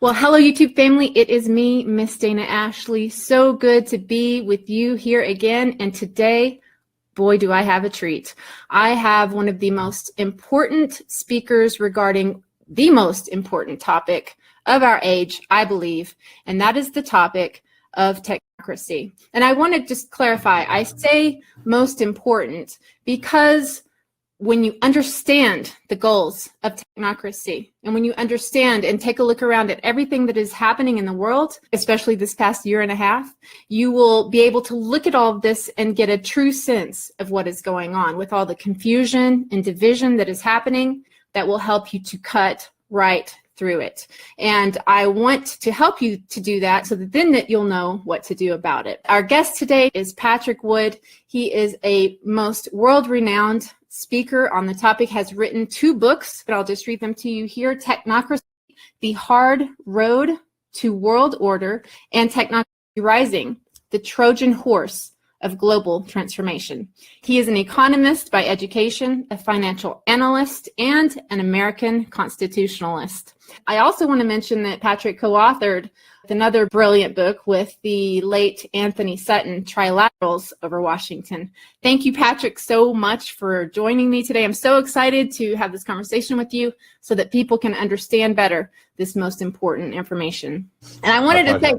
Well, hello, YouTube family. It is me, Miss Dana Ashley. So good to be with you here again. And today, boy, do I have a treat. I have one of the most important speakers regarding the most important topic of our age, I believe, and that is the topic of technocracy. And I want to just clarify, I say most important because when you understand the goals of technocracy, and when you understand and take a look around at everything that is happening in the world, especially this past year and a half, you will be able to look at all of this and get a true sense of what is going on with all the confusion and division that is happening that will help you to cut right through it. And I want to help you to do that so that then that you'll know what to do about it. Our guest today is Patrick Wood. He is a most world-renowned speaker on the topic, has written 2 books, but I'll just read them to you here. Technocracy, The Hard Road to World Order, and Technocracy Rising, The Trojan Horse of Global Transformation. He is an economist by education, a financial analyst, and an American constitutionalist. I also want to mention that Patrick co-authored another brilliant book with the late Anthony Sutton, Trilaterals over Washington. Thank you, Patrick, so much for joining me today. I'm so excited to have this conversation with you so that people can understand better this most important information. And I wanted to say,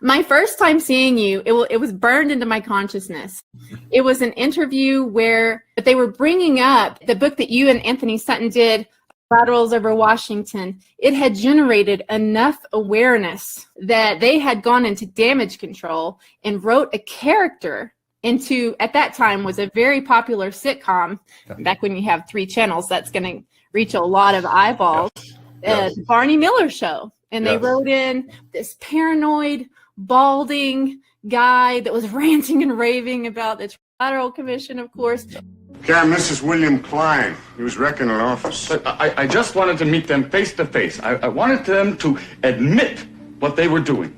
my first time seeing you, it was burned into my consciousness. It was an interview where they were bringing up the book that you and Anthony Sutton did, Laterals over Washington. It had generated enough awareness that they had gone into damage control and wrote a character into, at that time, was a very popular sitcom. Back when you have 3 channels, that's going to reach a lot of eyeballs. Yes. The Barney Miller Show. And they wrote in this paranoid, balding guy that was ranting and raving about the Trilateral Commission, of course. Yeah, Mrs. William Klein. He was wrecking an office. But I just wanted to meet them face to face. I wanted them to admit what they were doing.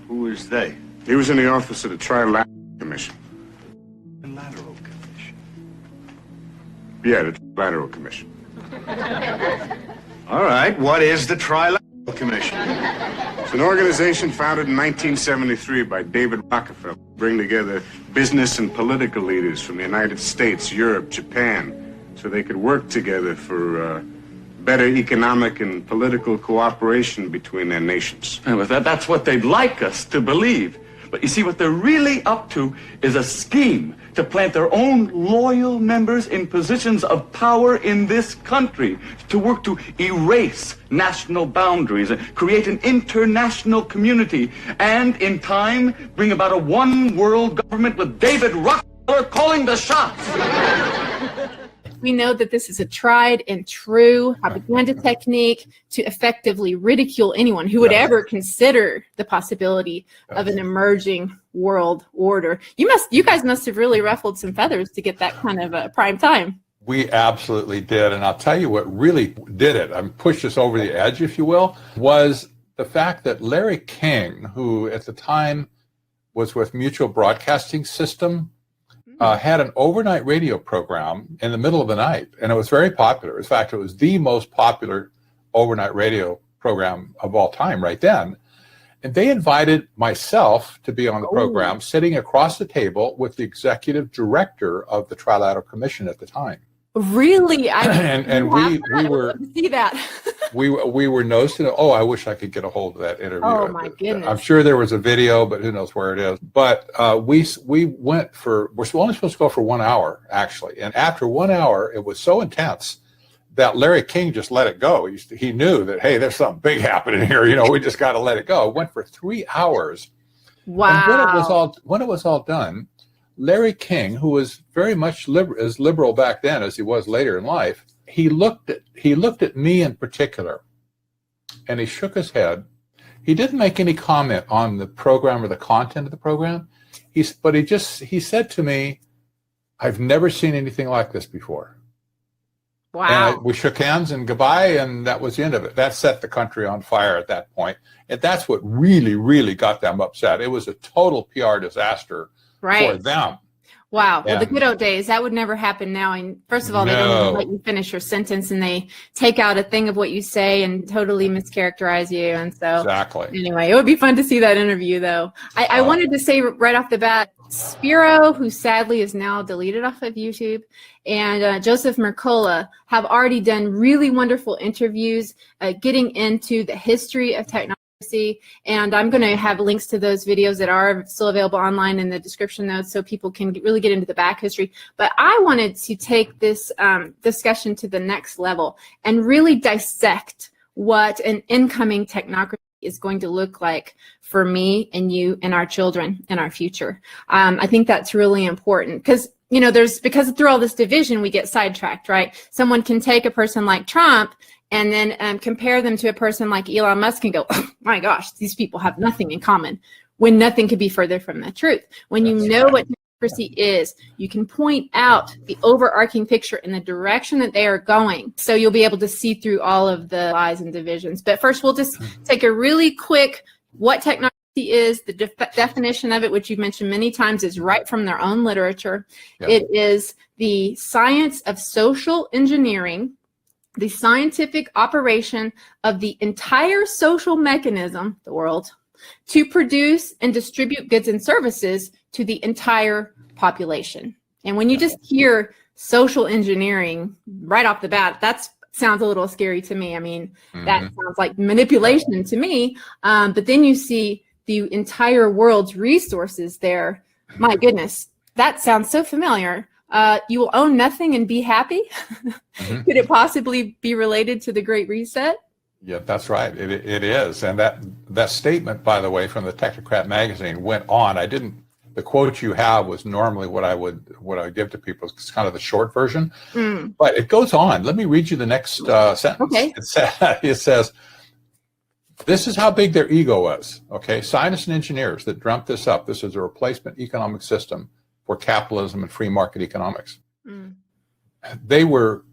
Who is they? He was in the office of the Trilateral Commission. Trilateral Commission? Yeah, the Trilateral Commission. All right, what is the Trilateral Commission? It's an organization founded in 1973 by David Rockefeller to bring together business and political leaders from the United States, Europe, Japan, so they could work together for better economic and political cooperation between their nations. And that's what they'd like us to believe. But you see, what they're really up to is a scheme to plant their own loyal members in positions of power in this country, to work to erase national boundaries and create an international community, and in time bring about a one-world government with David Rockefeller calling the shots. We know that this is a tried and true propaganda technique to effectively ridicule anyone who would ever consider the possibility of an emerging world order. You guys must have really ruffled some feathers to get that kind of prime time. We absolutely did. And I'll tell you what really did it, pushed us over the edge, if you will, was the fact that Larry King, who at the time was with Mutual Broadcasting System, had an overnight radio program in the middle of the night, and it was very popular. In fact, it was the most popular overnight radio program of all time right then. And they invited myself to be on the program, sitting across the table with the executive director of the Trilateral Commission at the time. Really? And we were see that. we were noticing. Oh, I wish I could get a hold of that interview. Oh my goodness! I'm sure there was a video, but who knows where it is. But we went for. We're only supposed to go for 1 hour actually, and after 1 hour, it was so intense that Larry King just let it go. He knew that, hey, there's something big happening here. We just got to let it go. It went for 3 hours. Wow! And when it was all done, Larry King, who was very much as liberal back then as he was later in life, he looked at me in particular, and he shook his head. He didn't make any comment on the program or the content of the program. He said to me, "I've never seen anything like this before." Wow. And we shook hands and goodbye, and that was the end of it. That set the country on fire at that point, and that's what really, really got them upset. It was a total PR disaster for them. Wow. Well, the And good old days, that would never happen now. And first of all, they don't even let you finish your sentence, and they take out a thing of what you say and totally mischaracterize you. And so exactly. anyway, it would be fun to see that interview, though. I wanted to say right off the bat, Spiro, who sadly is now deleted off of YouTube, and Joseph Mercola have already done really wonderful interviews getting into the history of technology. And I'm going to have links to those videos that are still available online in the description notes so people can really get into the back history. But I wanted to take this discussion to the next level and really dissect what an incoming technocracy is going to look like for me and you and our children and our future. I think that's really important because, you know, because through all this division, we get sidetracked, right? Someone can take a person like Trump and then compare them to a person like Elon Musk and go, oh my gosh, these people have nothing in common, when nothing could be further from the truth. When you know what democracy is, you can point out the overarching picture in the direction that they are going. So you'll be able to see through all of the lies and divisions. But first, we'll just take a really quick what technocracy is, the definition of it, which you've mentioned many times, is right from their own literature. Yeah. It is the science of social engineering, the scientific operation of the entire social mechanism, the world, to produce and distribute goods and services to the entire population. And when you just hear social engineering right off the bat, that sounds a little scary to me. I mean, that sounds like manipulation to me. But then you see the entire world's resources there. My goodness, that sounds so familiar. You will own nothing and be happy. Could it possibly be related to the Great Reset? Yeah, that's right. It is. And that statement, by the way, from the Technocrat magazine went on. The quote you have was normally what I would give to people. It's kind of the short version, but it goes on. Let me read you the next sentence. Okay. It says, this is how big their ego is. Okay. Scientists and engineers that dreamt this up. This is a replacement economic system for capitalism and free market economics. They were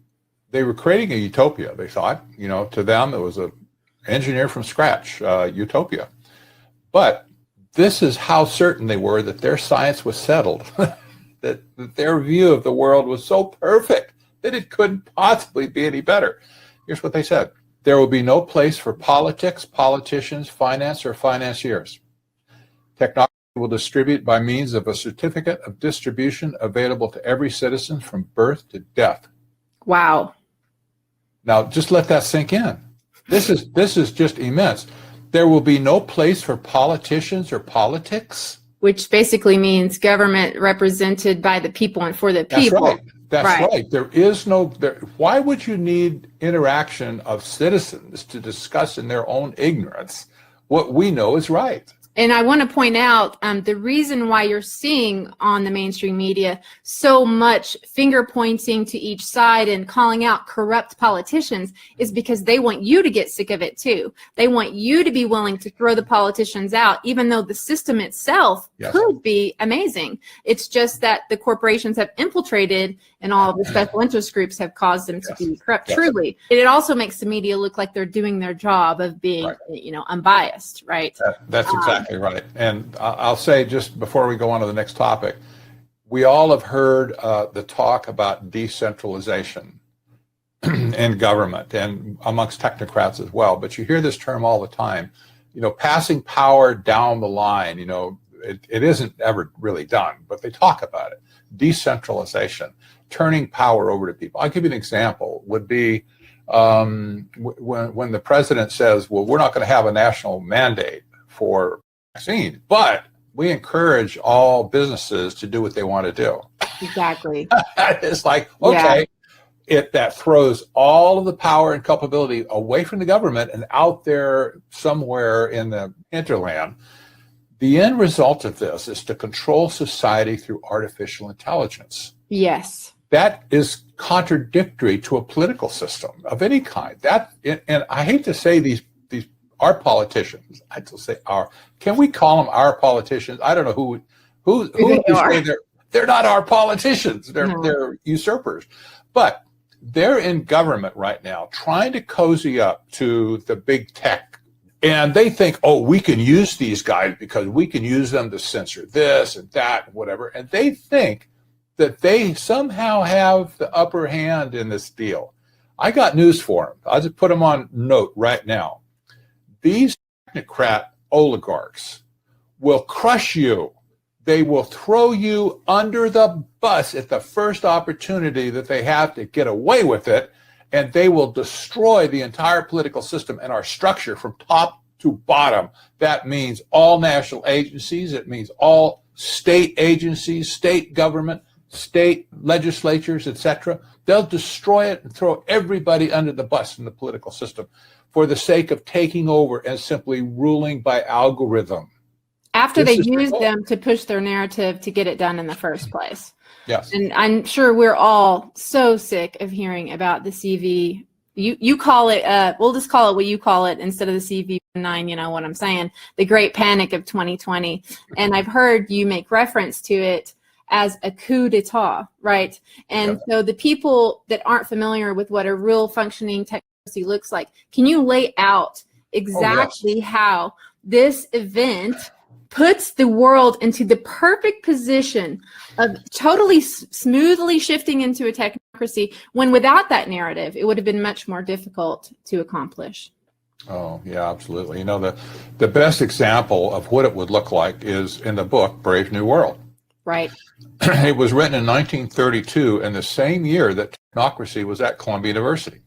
creating a utopia, they thought. You know, to them, it was an engineer from scratch utopia. But this is how certain they were that their science was settled, that their view of the world was so perfect that it couldn't possibly be any better. Here's what they said. There will be no place for politics, politicians, finance, or financiers. Technology will distribute by means of a certificate of distribution available to every citizen from birth to death. Wow. Now, just let that sink in. This is just immense. There will be no place for politicians or politics. Which basically means government represented by the people and for the people. That's right. There is no. Why would you need interaction of citizens to discuss in their own ignorance what we know is right? And I want to point out the reason why you're seeing on the mainstream media so much finger pointing to each side and calling out corrupt politicians is because they want you to get sick of it too. They want you to be willing to throw the politicians out, even though the system itself could be amazing. It's just that the corporations have infiltrated and all of the special interest groups have caused them to be corrupt. Truly. It also makes the media look like they're doing their job of being, unbiased, right? That's exactly right. And I'll say, just before we go on to the next topic, we all have heard the talk about decentralization in government and amongst technocrats as well. But you hear this term all the time, passing power down the line. It isn't ever really done, but they talk about it. Decentralization, turning power over to people. I'll give you an example. Would be when the president says, well, we're not going to have a national mandate for vaccine, but we encourage all businesses to do what they want to do. Exactly. It's like, okay, that throws all of the power and culpability away from the government and out there somewhere in the hinterland. The end result of this is to control society through artificial intelligence. Yes. That is contradictory to a political system of any kind. And I hate to say these our politicians. I still say our. Can we call them our politicians? I don't know who say they're not our politicians. They're usurpers. But they're in government right now trying to cozy up to the big tech. And they think, we can use these guys because we can use them to censor this and that and whatever. And they think that they somehow have the upper hand in this deal. I got news for them. I'll just put them on note right now. These technocrat oligarchs will crush you. They will throw you under the bus at the first opportunity that they have to get away with it, and they will destroy the entire political system and our structure from top to bottom. That means all national agencies. It means all state agencies, state government, state legislatures, etc. They'll destroy it and throw everybody under the bus in the political system for the sake of taking over and simply ruling by algorithm. After they use them to push their narrative to get it done in the first place. Yes. And I'm sure we're all so sick of hearing about the CV. You call it, we'll just call it what you call it instead of the CV9, you know what I'm saying, the Great Panic of 2020. And I've heard you make reference to it as a coup d'etat, right? And so the people that aren't familiar with what a real functioning technocracy looks like, can you lay out exactly how this event puts the world into the perfect position of totally smoothly shifting into a technocracy, when without that narrative, it would have been much more difficult to accomplish? Oh, yeah, absolutely. You know, the best example of what it would look like is in the book, Brave New World. Right. It was written in 1932, and the same year that technocracy was at Columbia University.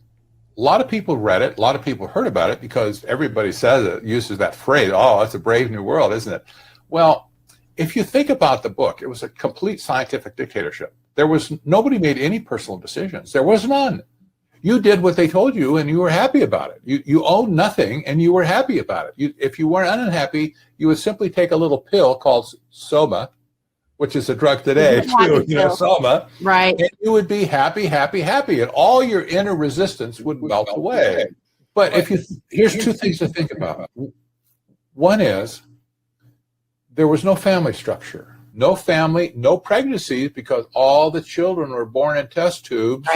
A lot of people read it. A lot of people heard about it because everybody says it, uses that phrase, oh, it's a brave new world, isn't it? Well, if you think about the book, it was a complete scientific dictatorship. Nobody made any personal decisions. There was none. You did what they told you and you were happy about it. You owned nothing and you were happy about it. If you weren't unhappy, you would simply take a little pill called Soma, which is a drug today too, Soma. Right. And you would be happy, happy, happy, and all your inner resistance would melt away. But here's two things to think about. One is there was no family structure, no family, no pregnancies, because all the children were born in test tubes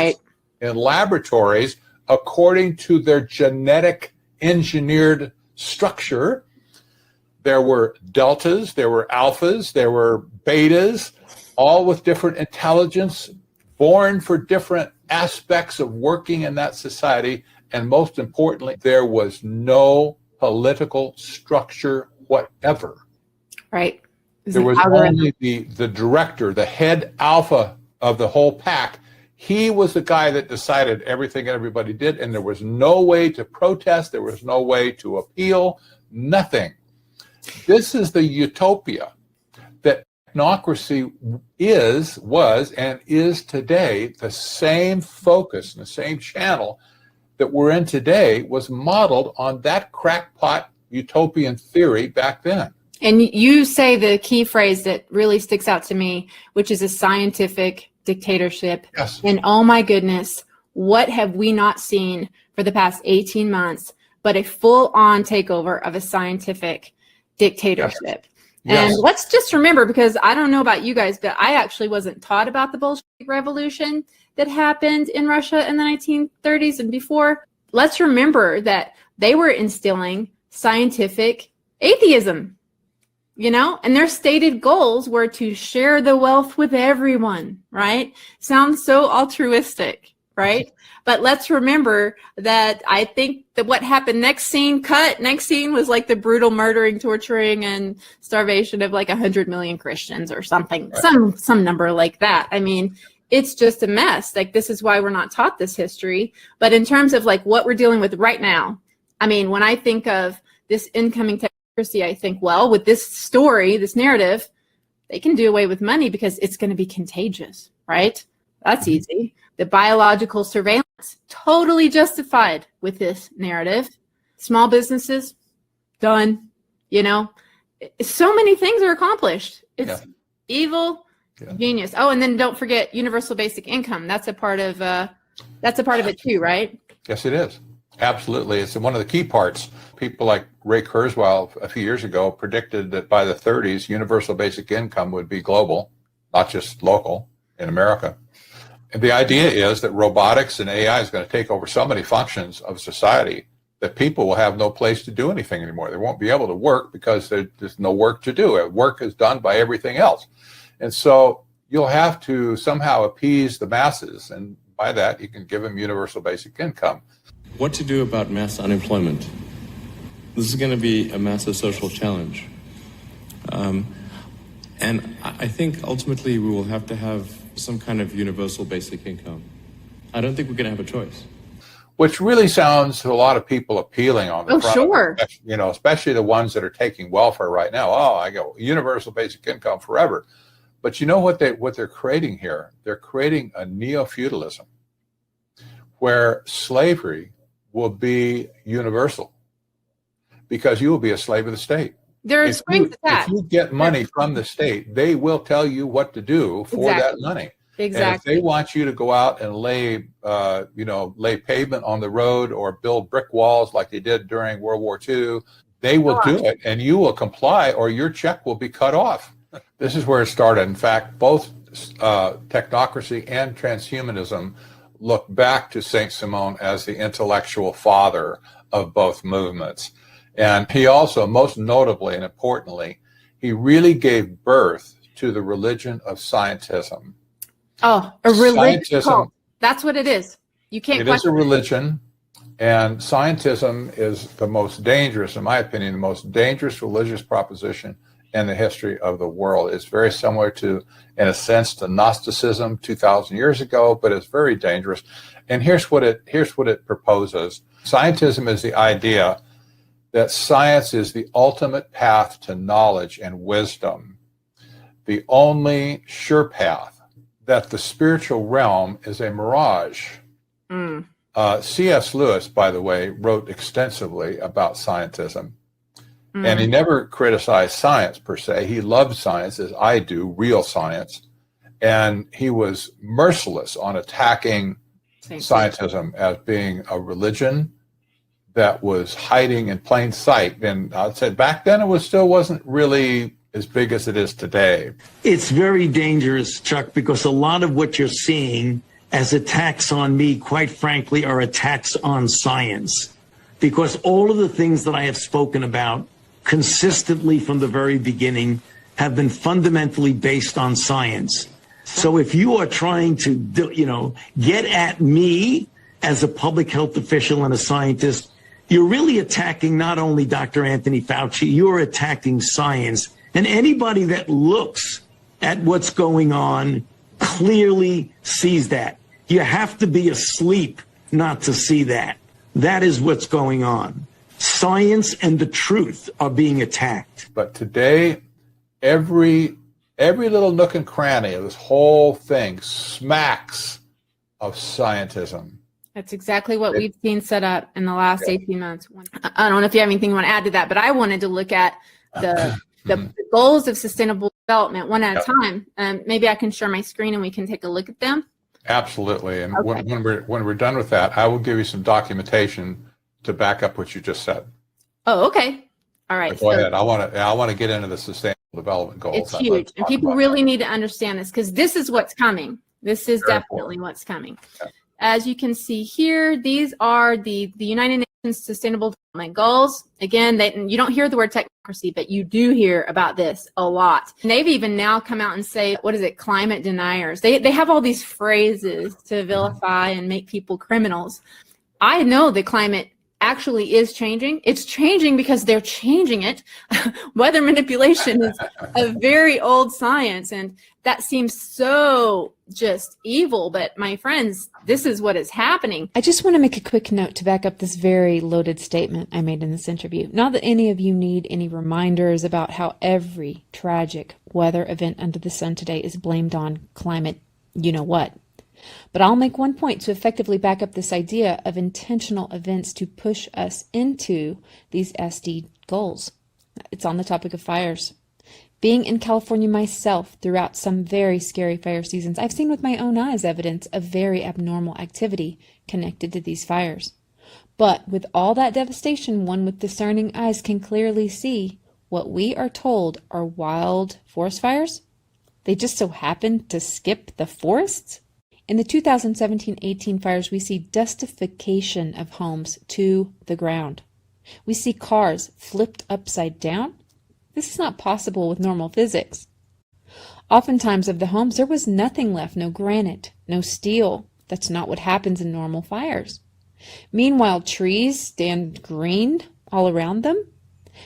in laboratories according to their genetic engineered structure. There were deltas, there were alphas, there were betas, all with different intelligence, born for different aspects of working in that society. And most importantly, there was no political structure whatever. Right. There was only the director, the head alpha of the whole pack. He was the guy that decided everything everybody did, and there was no way to protest. There was no way to appeal, nothing. This is the utopia that technocracy was, and is today. The same focus and the same channel that we're in today was modeled on that crackpot utopian theory back then. And you say the key phrase that really sticks out to me, which is a scientific dictatorship. Yes. And oh my goodness, what have we not seen for the past 18 months but a full-on takeover of a scientific dictatorship? Yes. And let's just remember, because I don't know about you guys, but I actually wasn't taught about the Bolshevik Revolution that happened in Russia in the 1930s and before. Let's remember that they were instilling scientific atheism. You know, and their stated goals were to share the wealth with everyone, right? Sounds so altruistic, right? But let's remember that I think that what happened next scene was like the brutal murdering, torturing, and starvation of like 100 million Christians or something, some number like that. I mean, it's just a mess. Like, this is why we're not taught this history. But in terms of like what we're dealing with right now, I mean, when I think of this incoming I think, well, with this story, this narrative, they can do away with money because it's going to be contagious, right? That's easy. The biological surveillance, totally justified with this narrative. Small businesses, done. You know, so many things are accomplished. It's evil, genius. Oh, and then don't forget universal basic income. That's a part of it too, right? Yes, it is. Absolutely. It's one of the key parts. People like Ray Kurzweil a few years ago predicted that by the 30s, universal basic income would be global, not just local in America. And the idea is that robotics and AI is going to take over so many functions of society that people will have no place to do anything anymore. They won't be able to work because there's no work to do. Work is done by everything else. And so you'll have to somehow appease the masses. And by that, you can give them universal basic income. What to do about mass unemployment? This is going to be a massive social challenge. And I think ultimately we will have to have some kind of universal basic income. I don't think we're going to have a choice. Which really sounds to a lot of people appealing on the Oh, front. sure. You know, especially the ones that are taking welfare right now. Oh, I go universal basic income forever. But you know what they're creating here? They're creating a neo-feudalism where slavery will be universal because you will be a slave of the state. There are strings attached. If you get money from the state, they will tell you what to do for that money. Exactly. And if they want you to go out and lay pavement on the road or build brick walls like they did during World War II, they will do it, and you will comply, or your check will be cut off. This is where it started. In fact, both technocracy and transhumanism look back to Saint Simon as the intellectual father of both movements. And he also, most notably and importantly, he really gave birth to the religion of scientism. Oh, a religion. Scientism, that's what it is. You can't It is a religion, and scientism is the most dangerous, in my opinion, the most dangerous religious proposition in the history of the world. It's very similar to, in a sense, to Gnosticism 2,000 years ago, but it's very dangerous. And here's what it proposes. Scientism is the idea that science is the ultimate path to knowledge and wisdom, the only sure path, that the spiritual realm is a mirage. C.S. Lewis, by the way, wrote extensively about scientism. And he never criticized science per se. He loved science, as I do, real science. And he was merciless on attacking scientism as being a religion that was hiding in plain sight. And I said back then it still wasn't really as big as it is today. It's very dangerous, Chuck, because a lot of what you're seeing as attacks on me, quite frankly, are attacks on science. Because all of the things that I have spoken about consistently from the very beginning have been fundamentally based on science. So if you are trying to, get at me as a public health official and a scientist, you're really attacking not only Dr. Anthony Fauci, you're attacking science. And anybody that looks at what's going on clearly sees that. You have to be asleep not to see that. That is what's going on. Science and the truth are being attacked. But today, every little nook and cranny of this whole thing smacks of scientism. That's exactly what we've seen set up in the last 18 months. I don't know if you have anything you want to add to that, but I wanted to look at the goals of sustainable development one at a time. Maybe I can share my screen and we can take a look at them. Absolutely. And when we're done with that, I will give you some documentation to back up what you just said. Oh, okay. All right. Go ahead. I want to get into the sustainable development goals. It's huge, and people really need to understand this because this is what's coming. This is definitely what's coming. Okay. As you can see here, these are the United Nations Sustainable Development Goals. Again, you don't hear the word technocracy, but you do hear about this a lot. And they've even now come out and say, what is it, climate deniers. They have all these phrases to vilify and make people criminals. I know the climate actually is changing. It's changing because they're changing it. Weather manipulation is a very old science, and that seems so just evil. But my friends, this is what is happening. I just want to make a quick note to back up this very loaded statement I made in this interview. Not that any of you need any reminders about how every tragic weather event under the sun today is blamed on climate, you know what. But I'll make one point to effectively back up this idea of intentional events to push us into these SD goals. It's on the topic of fires. Being in California myself throughout some very scary fire seasons, I've seen with my own eyes evidence of very abnormal activity connected to these fires. But with all that devastation, one with discerning eyes can clearly see what we are told are wild forest fires. They just so happen to skip the forests. In the 2017-18 fires, we see dustification of homes to the ground. We see cars flipped upside down. This is not possible with normal physics. Oftentimes of the homes, there was nothing left, no granite, no steel. That's not what happens in normal fires. Meanwhile, trees stand green all around them.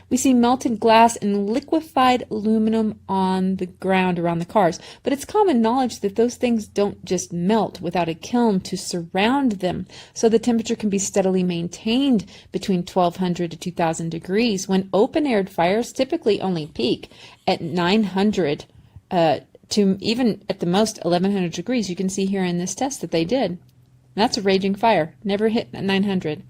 We see melted glass and liquefied aluminum on the ground around the cars. But it's common knowledge that those things don't just melt without a kiln to surround them, so the temperature can be steadily maintained between 1200 to 2000 degrees, when open-aired fires typically only peak at 900 to even at the most 1100 degrees. You can see here in this test that they did. That's a raging fire, never hit 900.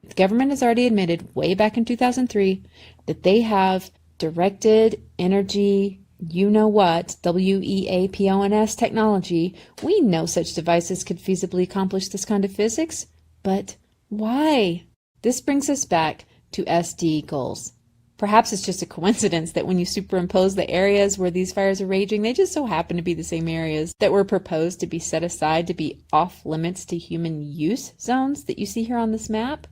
The government has already admitted way back in 2003 that they have directed energy, WEAPONS technology. We know such devices could feasibly accomplish this kind of physics, but why? This brings us back to SD goals. Perhaps it's just a coincidence that when you superimpose the areas where these fires are raging, they just so happen to be the same areas that were proposed to be set aside to be off limits to human use zones that you see here on this map.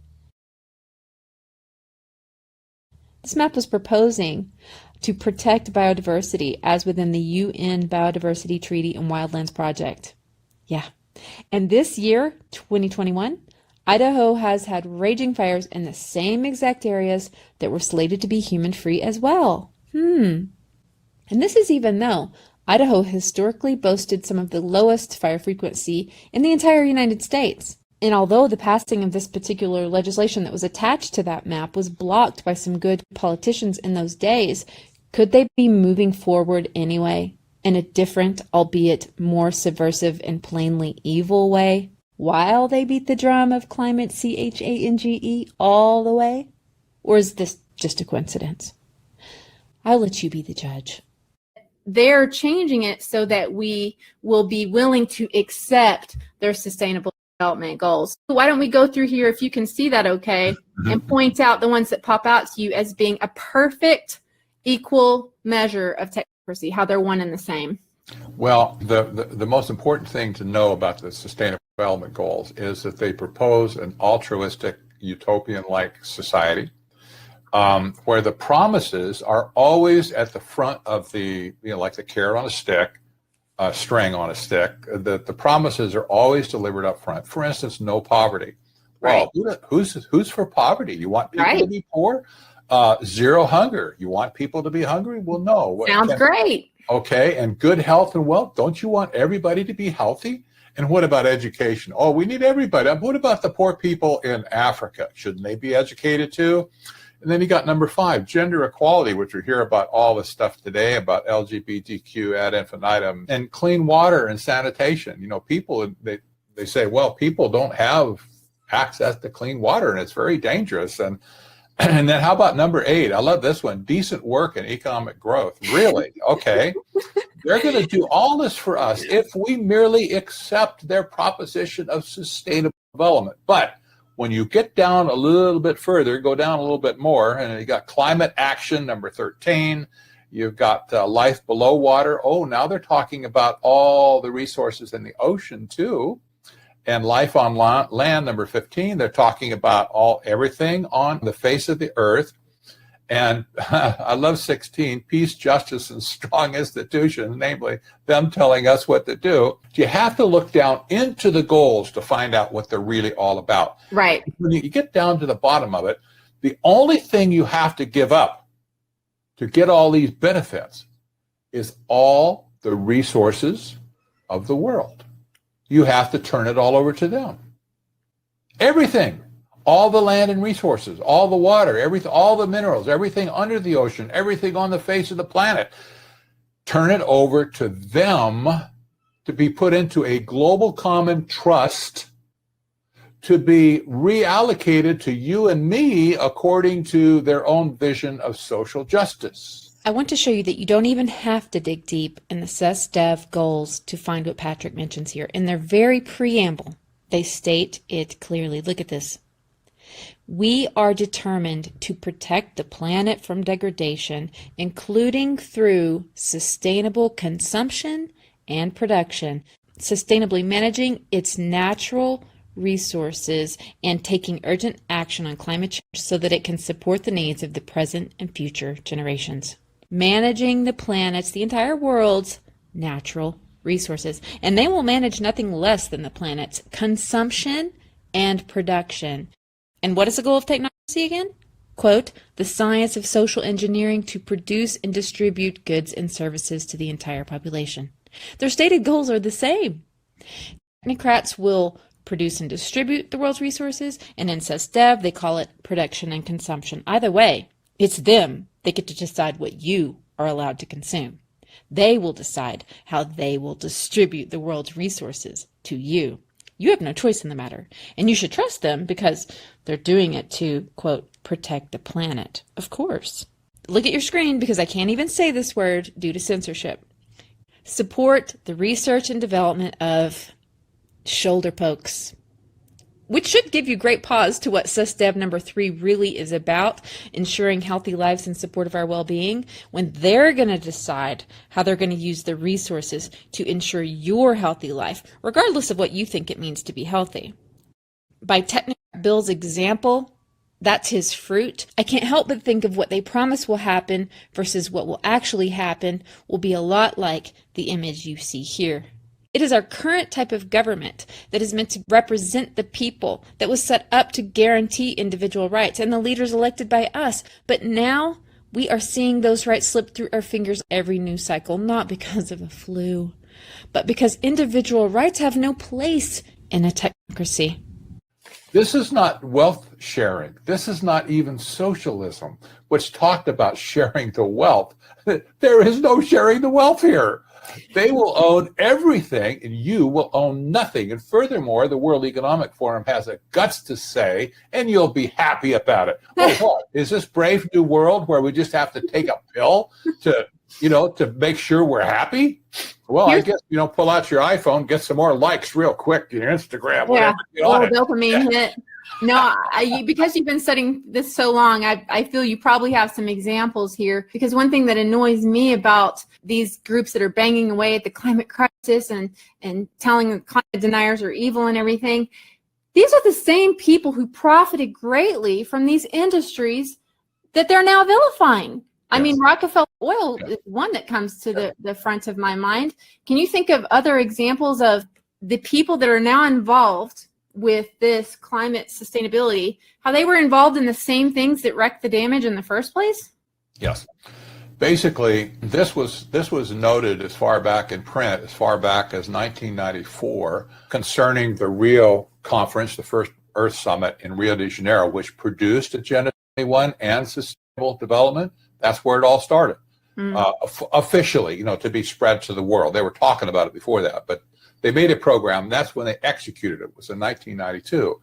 This map was proposing to protect biodiversity as within the UN Biodiversity Treaty and Wildlands Project. Yeah. And this year, 2021, Idaho has had raging fires in the same exact areas that were slated to be human-free as well. And this is even though Idaho historically boasted some of the lowest fire frequency in the entire United States. And although the passing of this particular legislation that was attached to that map was blocked by some good politicians in those days, could they be moving forward anyway, in a different, albeit more subversive and plainly evil way, while they beat the drum of climate CHANGE all the way? Or is this just a coincidence? I'll let you be the judge. They're changing it so that we will be willing to accept their sustainable development goals. Why don't we go through here, if you can see that okay, and point out the ones that pop out to you as being a perfect equal measure of technocracy, how they're one and the same. Well, the most important thing to know about the Sustainable Development Goals is that they propose an altruistic, utopian-like society where the promises are always at the front of the, like the carrot on a stick, string on a stick, that the promises are always delivered up front. For instance, no poverty. Well, who's for poverty? You want people to be poor? Zero hunger. You want people to be hungry? Well, no. Sounds great. Okay, and good health and wealth. Don't you want everybody to be healthy? And what about education? Oh, we need everybody. What about the poor people in Africa? Shouldn't they be educated too? And then you got number 5, gender equality, which we hear about all this stuff today about LGBTQ ad infinitum, and clean water and sanitation. People, they say, well, people don't have access to clean water and it's very dangerous. And then how about number 8? I love this one, decent work and economic growth. Really? Okay. They're going to do all this for us if we merely accept their proposition of sustainable development. But when you get down a little bit further, go down a little bit more, and you got climate action, number 13. You've got life below water. Oh, now they're talking about all the resources in the ocean too. And life on land, number 15. They're talking about everything on the face of the earth. And I love 16, peace, justice, and strong institutions, namely them telling us what to do. You have to look down into the goals to find out what they're really all about. Right. When you get down to the bottom of it, the only thing you have to give up to get all these benefits is all the resources of the world. You have to turn it all over to them. Everything. All the land and resources, all the water, everything, all the minerals, everything under the ocean, everything on the face of the planet. Turn it over to them to be put into a global common trust to be reallocated to you and me according to their own vision of social justice. I want to show you that you don't even have to dig deep in the SESDEV goals to find what Patrick mentions here. In their very preamble, they state it clearly. Look at this. We are determined to protect the planet from degradation, including through sustainable consumption and production, sustainably managing its natural resources, and taking urgent action on climate change so that it can support the needs of the present and future generations. managing the planet's, the entire world's natural resources. And they will manage nothing less than the planet's consumption and production. And what is the goal of technocracy again? Quote, the science of social engineering to produce and distribute goods and services to the entire population. Their stated goals are the same. Technocrats will produce and distribute the world's resources, and in SysDev, they call it production and consumption. Either way, it's them. They get to decide what you are allowed to consume. They will decide how they will distribute the world's resources to you. You have no choice in the matter, and you should trust them because they're doing it to, quote, protect the planet. Of course. Look at your screen because I can't even say this word due to censorship. Support the research and development of shoulder pokes, which should give you great pause to what SysDev number 3 really is about, ensuring healthy lives in support of our well-being, when they're going to decide how they're going to use the resources to ensure your healthy life, regardless of what you think it means to be healthy. By Technocrat Bill's example, that's his fruit. I can't help but think of what they promise will happen versus what will actually happen will be a lot like the image you see here. It is our current type of government that is meant to represent the people, that was set up to guarantee individual rights and the leaders elected by us. But now we are seeing those rights slip through our fingers every news cycle, not because of a flu, but because individual rights have no place in a technocracy. This is not wealth sharing. This is not even socialism, which talked about sharing the wealth. There is no sharing the wealth here. They will own everything and you will own nothing. And furthermore, the World Economic Forum has the guts to say, and you'll be happy about it. Oh, what? Is this Brave New World where we just have to take a pill to make sure we're happy? Well, I guess, pull out your iPhone, get some more likes real quick to your Instagram. Yeah, Yeah. dopamine hit. No, because you've been studying this so long, I feel you probably have some examples here. Because one thing that annoys me about these groups that are banging away at the climate crisis and telling the climate deniers are evil and everything, these are the same people who profited greatly from these industries that they're now vilifying. Yes. I mean, Rockefeller Oil is one that comes to the front of my mind. Can you think of other examples of the people that are now involved with this climate sustainability, how they were involved in the same things that wrecked the damage in the first place? Yes. Basically, this was noted as far back in print, as far back as 1994, concerning the Rio conference, the first Earth Summit in Rio de Janeiro, which produced Agenda 21 and Sustainable Development. That's where it all started. Officially, to be spread to the world. They were talking about it before that, but they made a program. That's when they executed it. It was in 1992.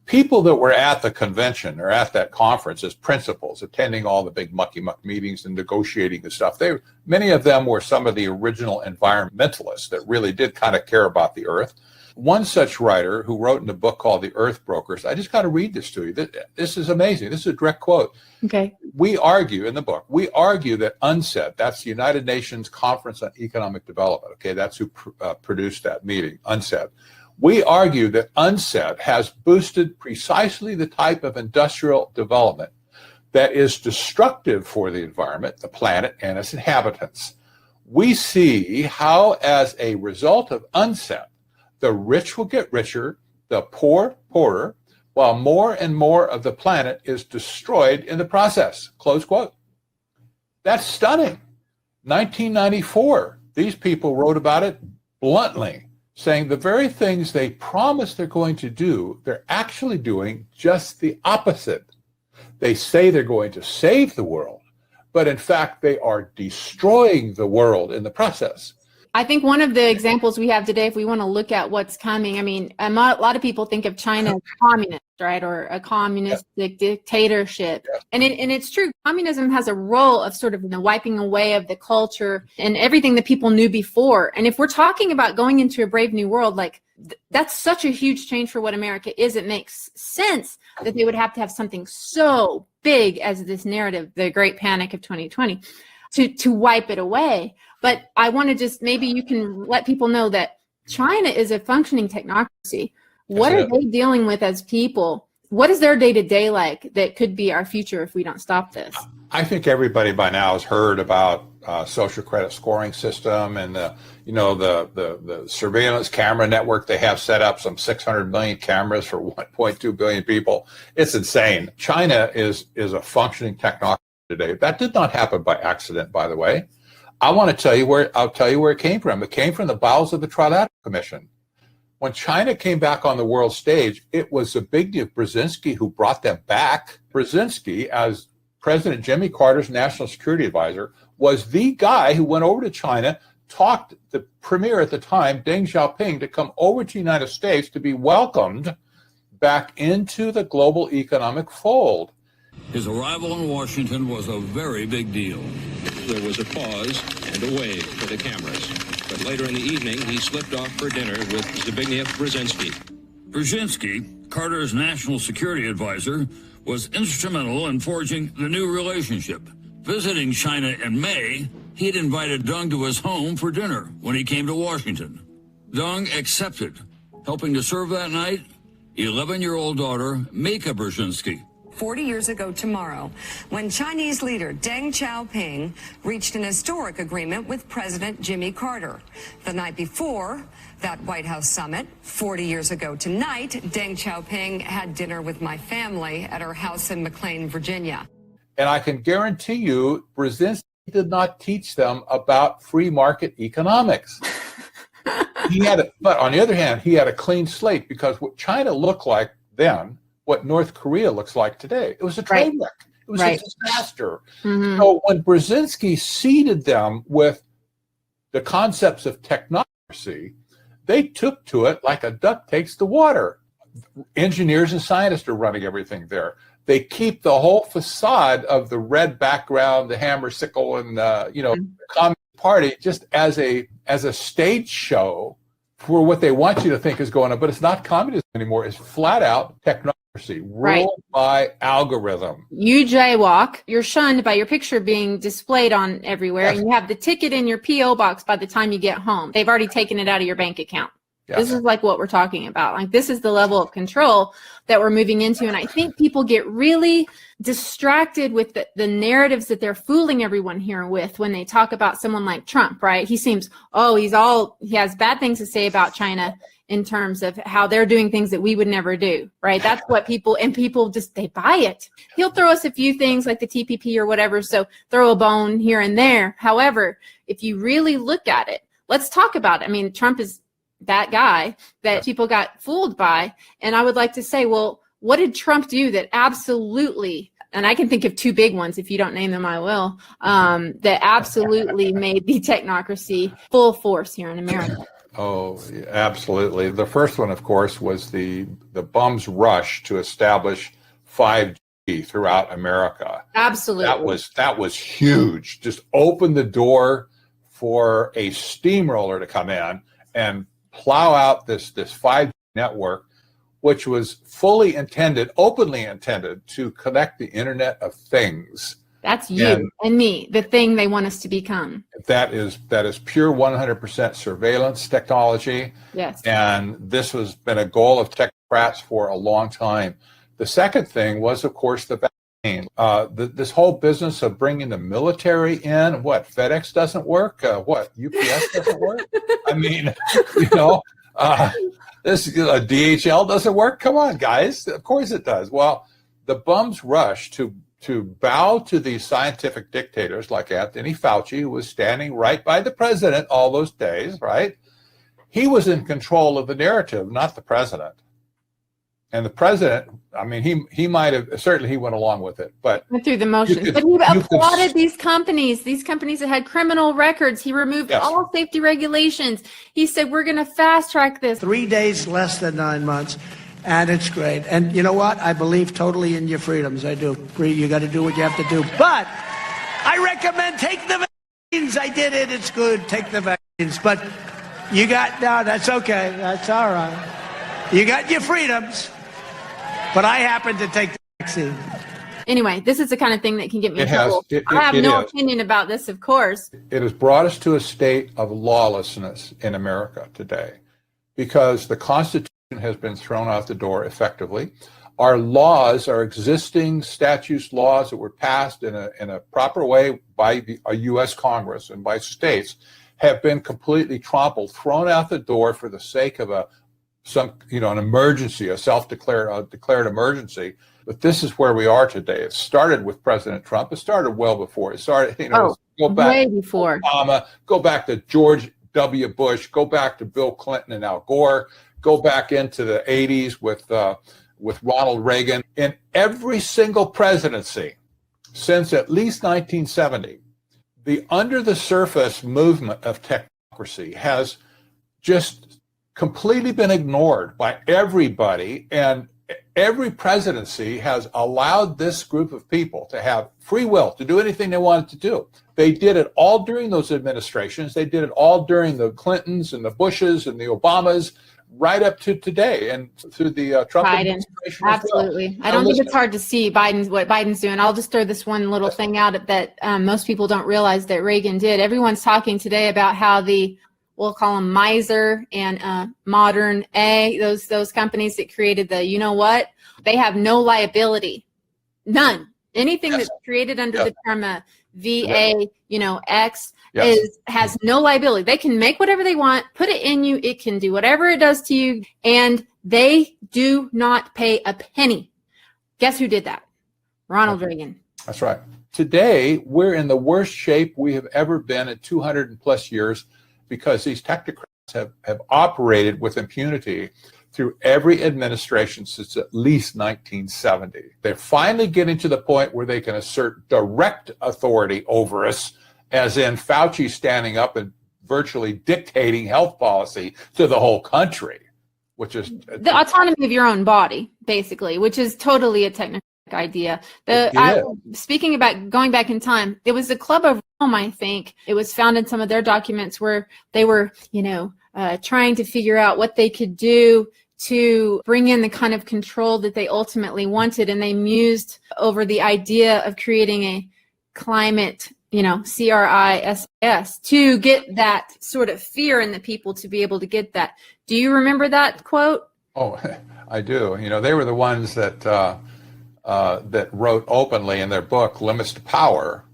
People that were at the convention or at that conference as principals, attending all the big mucky-muck meetings and negotiating the stuff, many of them were some of the original environmentalists that really did kind of care about the earth. One such writer who wrote in a book called The Earth Brokers, I just got to read this to you. This is amazing. This is a direct quote. Okay. We argue in the book, that UNCED, that's the United Nations Conference on Economic Development, okay, that's who produced that meeting, UNCED. We argue that UNCED has boosted precisely the type of industrial development that is destructive for the environment, the planet, and its inhabitants. We see how, as a result of UNCED, the rich will get richer, the poor poorer, while more and more of the planet is destroyed in the process. Close quote. That's stunning. 1994, these people wrote about it bluntly, saying the very things they promise they're going to do, they're actually doing just the opposite. They say they're going to save the world, but in fact, they are destroying the world in the process. I think one of the examples we have today, if we want to look at what's coming, I mean, a lot of people think of China as communist, right, or a communistic dictatorship. Yeah. And it's true. Communism has a role of sort of wiping away of the culture and everything that people knew before. And if we're talking about going into a brave new world, that's such a huge change for what America is. It makes sense that they would have to have something so big as this narrative, the Great Panic of 2020, to wipe it away. But I want to just, maybe you can let people know that China is a functioning technocracy. What are they dealing with as people? What is their day-to-day like that could be our future if we don't stop this? I think everybody by now has heard about social credit scoring system and the surveillance camera network they have set up, some 600 million cameras for 1.2 billion people. It's insane. China is a functioning technocracy today. That did not happen by accident, by the way. I'll tell you where it came from. It came from the bowels of the Trilateral Commission. When China came back on the world stage, it was Zbigniew Brzezinski who brought them back. Brzezinski, as President Jimmy Carter's national security advisor, was the guy who went over to China, talked the premier at the time, Deng Xiaoping, to come over to the United States to be welcomed back into the global economic fold. His arrival in Washington was a very big deal. There was a pause and a wave for the cameras. But later in the evening, he slipped off for dinner with Zbigniew Brzezinski. Brzezinski, Carter's national security advisor, was instrumental in forging the new relationship. Visiting China in May, he'd invited Deng to his home for dinner when he came to Washington. Deng accepted, helping to serve that night 11-year-old daughter Mika Brzezinski. 40 years ago tomorrow, when Chinese leader Deng Xiaoping reached an historic agreement with President Jimmy Carter. The night before that White House summit, 40 years ago tonight, Deng Xiaoping had dinner with my family at her house in McLean, Virginia. And I can guarantee you, Brzezinski did not teach them about free market economics. But on the other hand, he had a clean slate, because what China looked like then, what North Korea looks like today. It was a train wreck. It was a disaster. Mm-hmm. So when Brzezinski seeded them with the concepts of technocracy, they took to it like a duck takes to water. Engineers and scientists are running everything there. They keep the whole facade of the red background, the hammer, sickle, and the Communist Party just as a stage show for what they want you to think is going on. But it's not communism anymore. It's flat out technocracy. Ruled by algorithm. You jaywalk, you're shunned by your picture being displayed on everywhere, and you have the ticket in your P.O. box by the time you get home. They've already taken it out of your bank account. Yes. This is like what we're talking about. Like, this is the level of control that we're moving into. And I think people get really distracted with the narratives that they're fooling everyone here with when they talk about someone like Trump, right? He seems, he has bad things to say about China in terms of how they're doing things that we would never do, right? That's what people just, they buy it. He'll throw us a few things like the TPP or whatever, so throw a bone here and there. However, if you really look at it, let's talk about it. I mean, Trump is that guy that people got fooled by. And I would like to say, well, what did Trump do that absolutely, and I can think of two big ones, if you don't name them, I will, that absolutely made the technocracy full force here in America? Oh, absolutely. The first one, of course, was the bum's rush to establish 5G throughout America. Absolutely. That was huge. Just opened the door for a steamroller to come in and plow out this 5G network, which was fully intended, openly intended, to connect the Internet of Things. That's you and me, the thing they want us to become. That is pure 100% surveillance technology. Yes. And this has been a goal of technocrats for a long time. The second thing was, of course, the vaccine. This whole business of bringing the military in. What, FedEx doesn't work? What, UPS doesn't work? I mean, this DHL doesn't work? Come on, guys. Of course it does. Well, the bums rush to bow to these scientific dictators like Anthony Fauci, who was standing right by the president all those days, right? He was in control of the narrative, not the president. And the president, I mean, he might have, certainly he went along with it, but went through the motions. But he applauded these companies that had criminal records. He removed all safety regulations. He said, we're going to fast track this. 3 days, less than 9 months. And it's great. And you know what? I believe totally in your freedoms. I do. You got to do what you have to do. But I recommend take the vaccines. I did it. It's good. Take the vaccines. But no, that's okay. That's all right. You got your freedoms. But I happen to take the vaccine. Anyway, this is the kind of thing that can get me in trouble. I have no opinion about this, of course. It has brought us to a state of lawlessness in America today because the Constitution has been thrown out the door effectively. our laws, our existing statutes, laws that were passed in a proper way by a U.S. Congress and by states, have been completely trampled, thrown out the door for the sake of an emergency, a declared emergency. But this is where we are today. It started with President Trump. It started well before. It started, go back way before to Obama, go back to George W. Bush, go back to Bill Clinton and Al Gore, go back into the 80s with Ronald Reagan. In every single presidency since at least 1970, the under the surface movement of technocracy has just completely been ignored by everybody, and every presidency has allowed this group of people to have free will to do anything they wanted to do. They did it all during those administrations. They did it all during the Clintons and the Bushes and the Obamas, right up to today and through the Trump Biden. administration. Absolutely. I don't think it's hard to see what Biden's doing. I'll just throw this one little thing out that most people don't realize that Reagan did. Everyone's talking today about how we'll call them Miser and Modern A, those companies that created they have no liability, none. Anything that's created under the term VA, X has no liability. They can make whatever they want, put it in you. It can do whatever it does to you, and they do not pay a penny. Guess who did that? Ronald Reagan. That's right. Today, we're in the worst shape we have ever been in 200 plus years because these technocrats have operated with impunity through every administration since at least 1970. They're finally getting to the point where they can assert direct authority over us, as in Fauci standing up and virtually dictating health policy to the whole country, which is the autonomy of your own body, basically, which is totally a technical idea. Speaking about going back in time, it was the Club of Rome, I think. It was found in some of their documents where they were, trying to figure out what they could do to bring in the kind of control that they ultimately wanted. And they mused over the idea of creating a climate, CRISIS, to get that sort of fear in the people to be able to get that. Do you remember that quote? Oh, I do. They were the ones that wrote openly in their book, Limits to Power,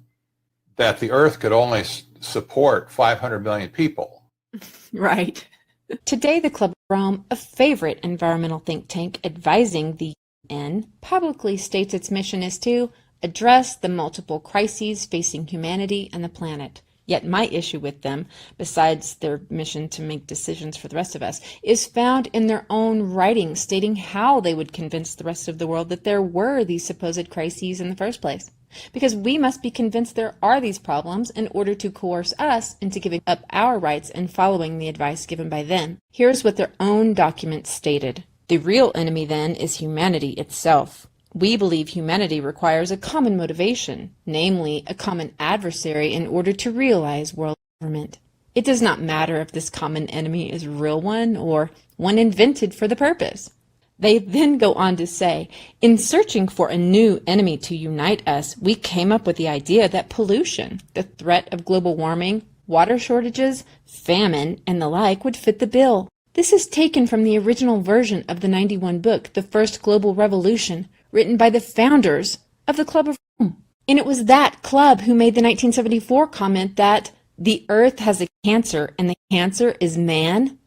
that the Earth could only support 500 million people. Right. Today, the Club of Rome, a favorite environmental think tank advising the UN, publicly states its mission is to address the multiple crises facing humanity and the planet. Yet my issue with them, besides their mission to make decisions for the rest of us, is found in their own writing stating how they would convince the rest of the world that there were these supposed crises in the first place. Because we must be convinced there are these problems in order to coerce us into giving up our rights and following the advice given by them. Here's what their own documents stated. The real enemy, then, is humanity itself. We believe humanity requires a common motivation, namely a common adversary, in order to realize world government. It does not matter if this common enemy is a real one or one invented for the purpose. They then go on to say, in searching for a new enemy to unite us, we came up with the idea that pollution, the threat of global warming, water shortages, famine, and the like would fit the bill. This is taken from the original version of the 91 book, The First Global Revolution, written by the founders of the Club of Rome. And it was that club who made the 1974 comment that the earth has a cancer and the cancer is man.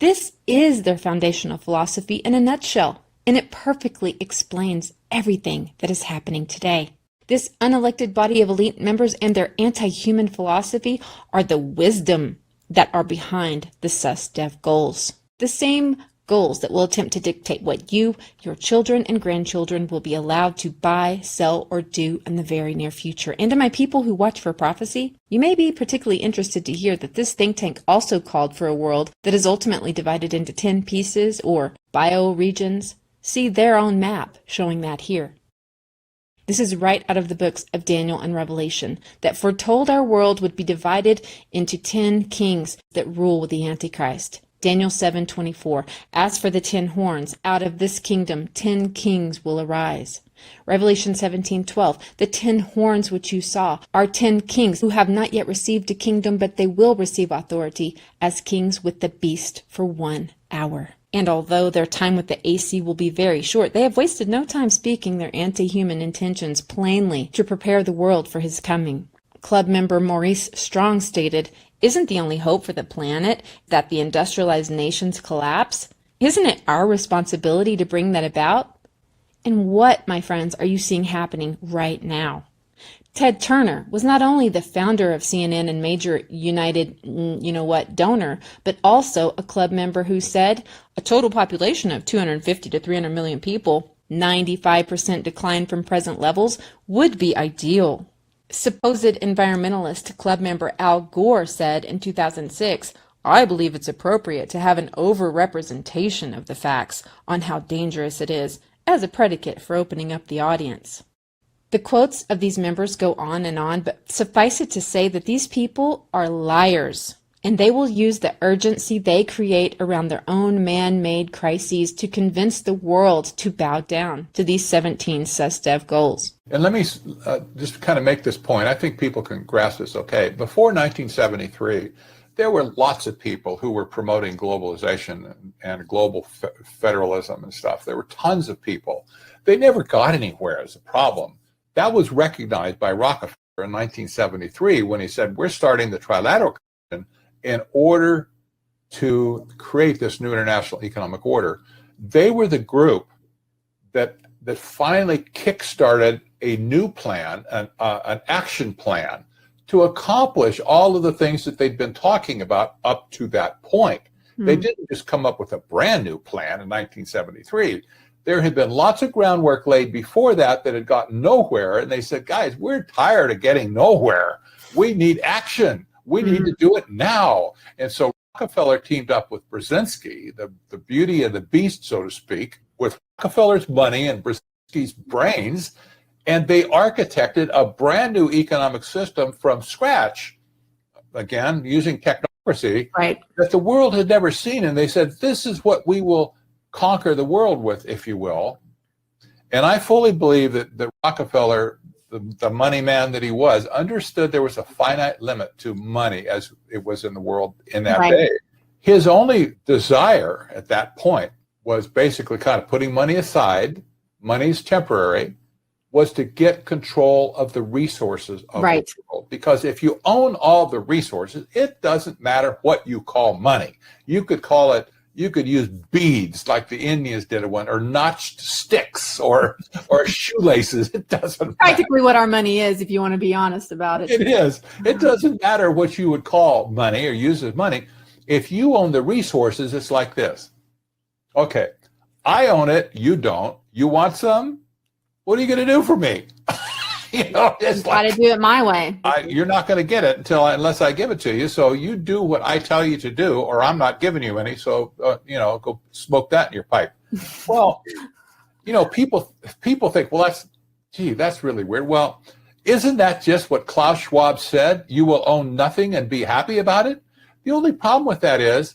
This is their foundational philosophy in a nutshell, and it perfectly explains everything that is happening today. This unelected body of elite members and their anti-human philosophy are the wisdom that are behind the SUS-DEV goals. The same goals that will attempt to dictate what you, your children, and grandchildren will be allowed to buy, sell, or do in the very near future. And to my people who watch for prophecy, you may be particularly interested to hear that this think tank also called for a world that is ultimately divided into 10 pieces or bioregions. See their own map showing that here. This is right out of the books of Daniel and Revelation that foretold our world would be divided into 10 kings that rule with the Antichrist. Daniel 7:24. As for the 10 horns, out of this kingdom 10 kings will arise. Revelation 17:12. The 10 horns which you saw are 10 kings who have not yet received a kingdom, but they will receive authority as kings with the beast for 1 hour. And although their time with the AC will be very short, they have wasted no time speaking their anti-human intentions plainly to prepare the world for his coming. Club member Maurice Strong stated, "Isn't the only hope for the planet that the industrialized nations collapse? Isn't it our responsibility to bring that about?" And what, my friends, are you seeing happening right now? Ted Turner was not only the founder of CNN and major United, donor, but also a club member who said a total population of 250 to 300 million people, 95% decline from present levels, would be ideal. Supposed environmentalist club member Al Gore said in 2006, "I believe it's appropriate to have an over-representation of the facts on how dangerous it is as a predicate for opening up the audience." The quotes of these members go on, but suffice it to say that these people are liars, and they will use the urgency they create around their own man-made crises to convince the world to bow down to these 17 SUSDEV goals. And let me just kind of make this point. I think people can grasp this okay. Before 1973, there were lots of people who were promoting globalization and global federalism and stuff. There were tons of people. They never got anywhere as a problem. That was recognized by Rockefeller in 1973 when he said, we're starting the Trilateral Commission in order to create this new international economic order. They were the group that finally kickstarted a new plan, an action plan, to accomplish all of the things that they'd been talking about up to that point. They didn't just come up with a brand new plan in 1973. There had been lots of groundwork laid before that had gotten nowhere, and they said, guys, we're tired of getting nowhere. We need action. We need to do it now. And so Rockefeller teamed up with Brzezinski, the beauty of the beast, so to speak, with Rockefeller's money and Brzezinski's brains, and they architected a brand new economic system from scratch, again, using technocracy, that the world had never seen. And they said, this is what we will conquer the world with, if you will. And I fully believe that Rockefeller, the money man that he was, understood there was a finite limit to money as it was in the world in that day. His only desire at that point was basically kind of putting money aside, money's temporary, was to get control of the resources of the world. Because if you own all the resources, it doesn't matter what you call money. You could call it, you could use beads like the Indians did one, or notched sticks, or shoelaces. It doesn't practically matter what our money is, if you want to be honest about it. It is. It doesn't matter what you would call money or use as money. If you own the resources, it's like this. Okay, I own it, you don't. You want some? What are you going to do for me? It's got to do it my way. You're not going to get it unless I give it to you. So you do what I tell you to do, or I'm not giving you any. So go smoke that in your pipe. Well, people think, well, that's really weird. Well, isn't that just what Klaus Schwab said? You will own nothing and be happy about it. The only problem with that is,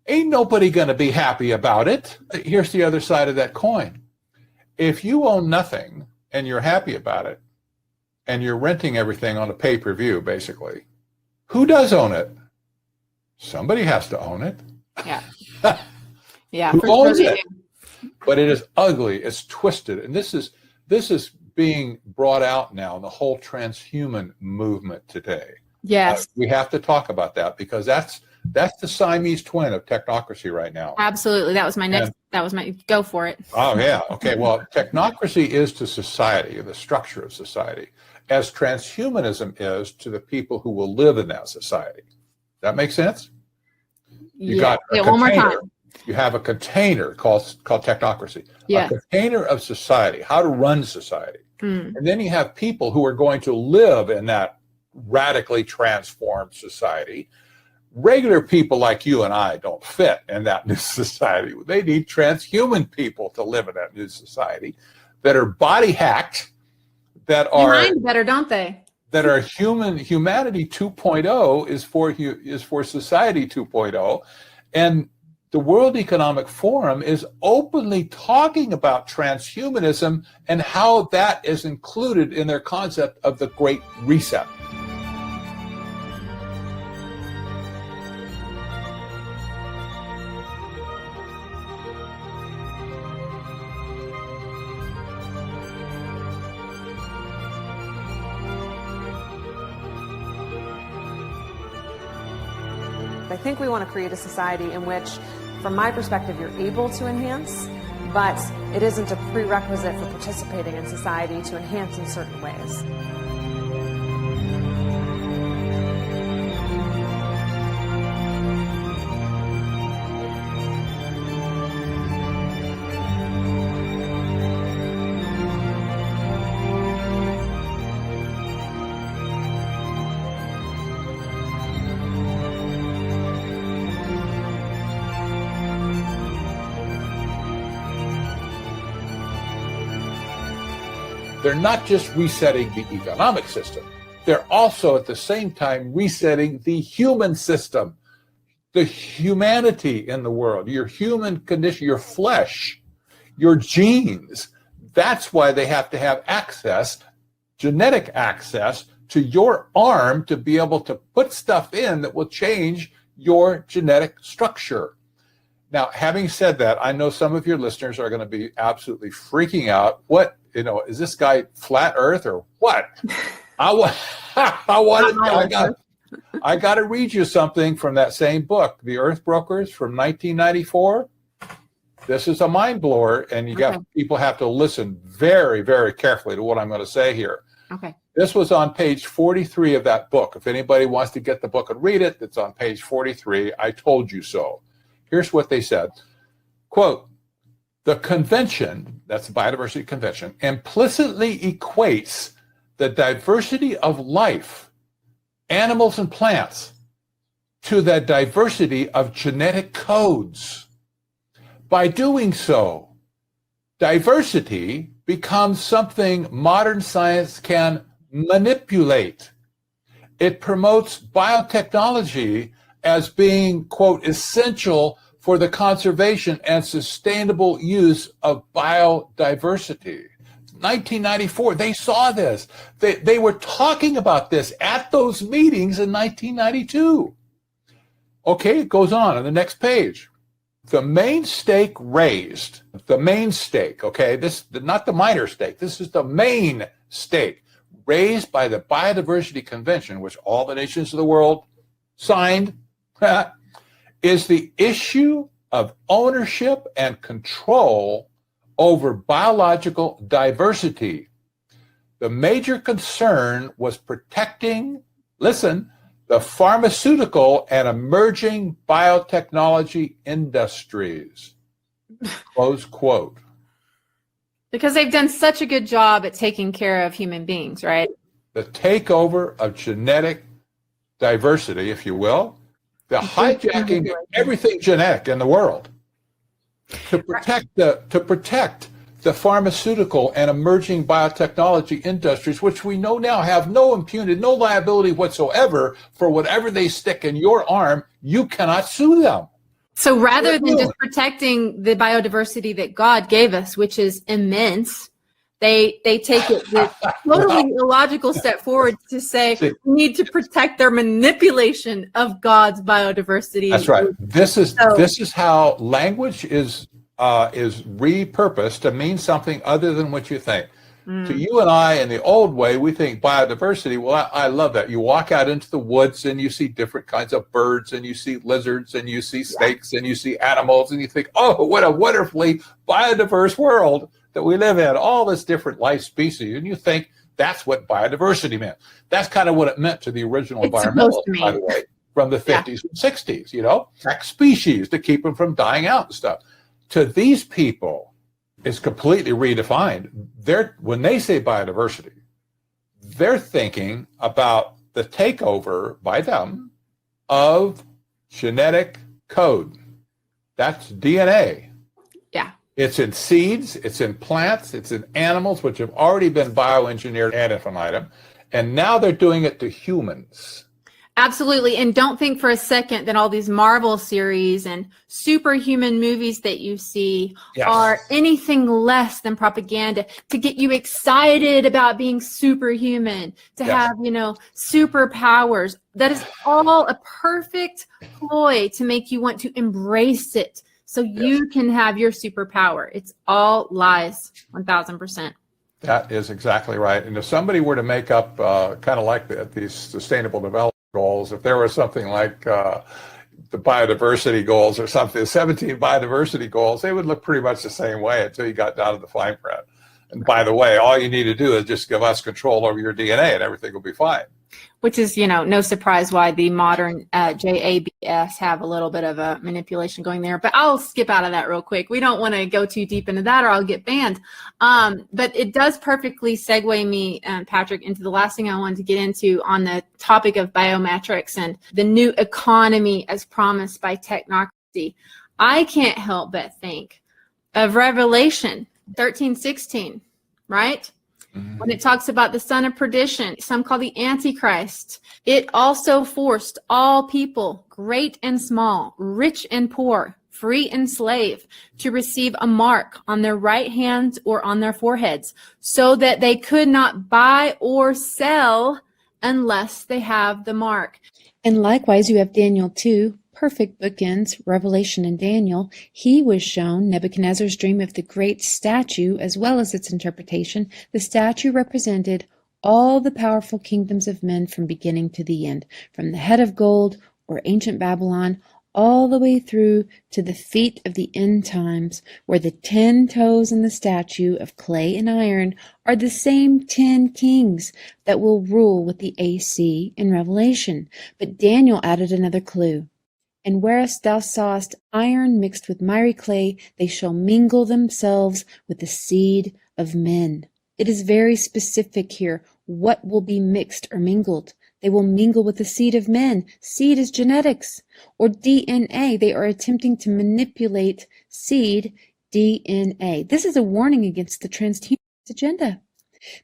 ain't nobody going to be happy about it. Here's the other side of that coin. If you own nothing and you're happy about it, and you're renting everything on a pay-per-view, basically, who does own it? Somebody has to own it. Yeah. Yeah. Who owns it? But it is ugly. It's twisted. And this is being brought out now in the whole transhuman movement today. Yes. We have to talk about that, because that's the Siamese twin of technocracy right now. Absolutely. That was my go for it. Oh, yeah. Okay. Well, technocracy is to society, the structure of society, as transhumanism is to the people who will live in that society. That makes sense? You got a container. One more time. You have a container called technocracy. Yeah. A container of society, how to run society. And then you have people who are going to live in that radically transformed society. Regular people like you and I don't fit in that new society. They need transhuman people to live in that new society that are body hacked, that are better, don't they? That are humanity 2.0 is for society 2.0, and the World Economic Forum is openly talking about transhumanism and how that is included in their concept of the Great Reset. I think we want to create a society in which, from my perspective, you're able to enhance, but it isn't a prerequisite for participating in society to enhance in certain ways. They're not just resetting the economic system. They're also at the same time resetting the human system, the humanity in the world, your human condition, your flesh, your genes. That's why they have to have access, genetic access to your arm to be able to put stuff in that will change your genetic structure. Now, having said that, I know some of your listeners are going to be absolutely freaking out. What, is this guy flat Earth or what? I got to read you something from that same book, The Earth Brokers from 1994. This is a mind blower, and people have to listen very, very carefully to what I'm going to say here. Okay. This was on page 43 of that book. If anybody wants to get the book and read it, it's on page 43. I told you so. Here's what they said. Quote, the convention, that's the Biodiversity Convention, implicitly equates the diversity of life, animals and plants, to the diversity of genetic codes. By doing so, diversity becomes something modern science can manipulate. It promotes biotechnology as being, quote, essential for the conservation and sustainable use of biodiversity. 1994, they saw this. They were talking about this at those meetings in 1992. Okay, it goes on the next page. The main stake raised, okay, this not the minor stake, this is the main stake raised by the Biodiversity Convention, which all the nations of the world signed, is the issue of ownership and control over biological diversity. The major concern was protecting, listen, the pharmaceutical and emerging biotechnology industries. Close quote. Because they've done such a good job at taking care of human beings, right? The takeover of genetic diversity, if you will, the hijacking of everything genetic in the world to protect the pharmaceutical and emerging biotechnology industries, which we know now have no impunity, no liability whatsoever for whatever they stick in your arm. You cannot sue them. So rather than just protecting the biodiversity that God gave us, which is immense, they take it the totally illogical step forward to say we need to protect their manipulation of God's biodiversity. That's right. This is how language is repurposed to mean something other than what you think. To you and I, in the old way, we think biodiversity. Well, I love that. You walk out into the woods and you see different kinds of birds and you see lizards and you see snakes and you see animals and you think, oh, what a wonderfully biodiverse world that we live in, all this different life species. And you think that's what biodiversity meant. That's kind of what it meant to the original environmentalists, by the way, from the 50s and 60s, protect species to keep them from dying out and stuff. To these people, it's completely redefined. When they say biodiversity, they're thinking about the takeover by them of genetic code. That's DNA. Yeah. It's in seeds, it's in plants, it's in animals, which have already been bioengineered ad infinitum, and now they're doing it to humans. Absolutely. And don't think for a second that all these Marvel series and superhuman movies that you see are anything less than propaganda to get you excited about being superhuman, to have, superpowers. That is all a perfect ploy to make you want to embrace it so you can have your superpower. It's all lies, 1000%. That is exactly right. And if somebody were to make up kind of like these sustainable development goals, if there was something like, the biodiversity goals or something, the 17 biodiversity goals, they would look pretty much the same way until you got down to the fine print. And by the way, all you need to do is just give us control over your DNA and everything will be fine. Which is, no surprise why the modern JABS have a little bit of a manipulation going there. But I'll skip out of that real quick. We don't want to go too deep into that or I'll get banned. But it does perfectly segue me, Patrick, into the last thing I wanted to get into on the topic of biometrics and the new economy as promised by technocracy. I can't help but think of Revelation 13:16, right? When it talks about the son of perdition, some call the Antichrist, it also forced all people, great and small, rich and poor, free and slave, to receive a mark on their right hands or on their foreheads, so that they could not buy or sell unless they have the mark. And likewise, you have Daniel 2, perfect bookends, Revelation and Daniel. He was shown Nebuchadnezzar's dream of the great statue, as well as its interpretation. The statue represented all the powerful kingdoms of men from beginning to the end, from the head of gold, or ancient Babylon, all the way through to the feet of the end times, where the 10 toes in the statue of clay and iron are the same 10 kings that will rule with the AC in Revelation. But Daniel added another clue. And whereas thou sawest iron mixed with miry clay, they shall mingle themselves with the seed of men. It is very specific here. What will be mixed or mingled? They will mingle with the seed of men. Seed is genetics. Or DNA. They are attempting to manipulate seed DNA. This is a warning against the transhumanist agenda.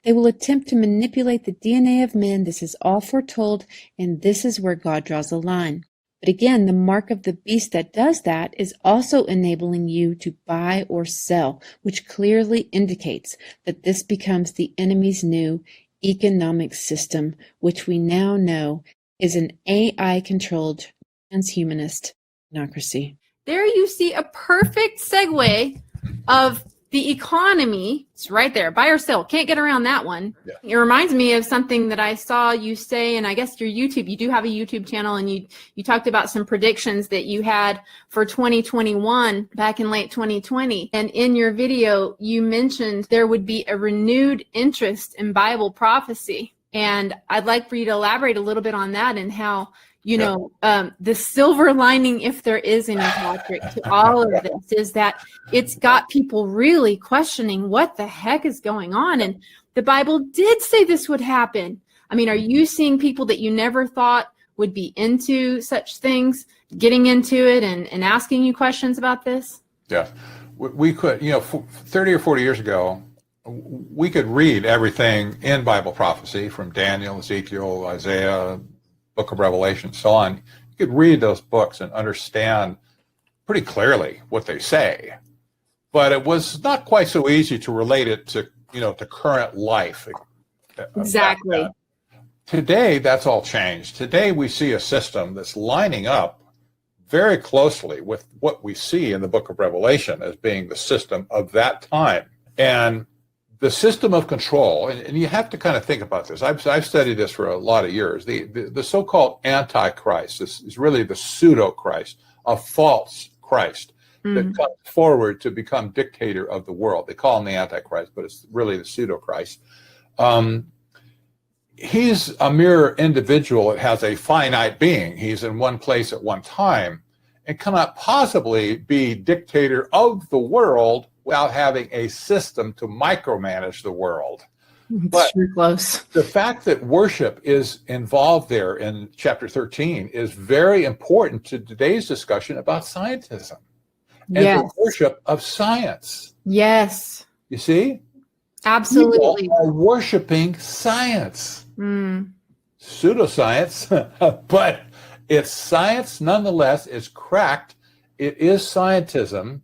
They will attempt to manipulate the DNA of men. This is all foretold, and this is where God draws a line. But again, the mark of the beast that does that is also enabling you to buy or sell, which clearly indicates that this becomes the enemy's new economic system, which we now know is an AI-controlled transhumanist democracy. There you see a perfect segue of the economy. It's right there, buy or sell. Can't get around that one. Yeah. It reminds me of something that I saw you say, and I guess your YouTube, you do have a YouTube channel, and you talked about some predictions that you had for 2021 back in late 2020. And in your video, you mentioned there would be a renewed interest in Bible prophecy. And I'd like for you to elaborate a little bit on that and how, the silver lining, if there is any, Patrick, to all of this is that it's got people really questioning what the heck is going on. And the Bible did say this would happen. I mean, are you seeing people that you never thought would be into such things, getting into it and asking you questions about this? Yeah, we could, 30 or 40 years ago, we could read everything in Bible prophecy from Daniel, Ezekiel, Isaiah, Book of Revelation, so on. You could read those books and understand pretty clearly what they say, but it was not quite so easy to relate it to, to current life. Exactly. Today, that's all changed. Today, we see a system that's lining up very closely with what we see in the Book of Revelation as being the system of that time. And the system of control, and you have to kind of think about this. I've studied this for a lot of years. The so-called Antichrist, this is really the pseudo-Christ, a false Christ that comes forward to become dictator of the world. They call him the Antichrist, but it's really the pseudo-Christ. He's a mere individual that has a finite being. He's in one place at one time and cannot possibly be dictator of the world without having a system to micromanage the world. But too close. The fact that worship is involved there in chapter 13 is very important to today's discussion about scientism and the worship of science. Yes. You see? Absolutely. People are worshiping science. Pseudoscience, but it's science nonetheless. It's cracked. It is scientism.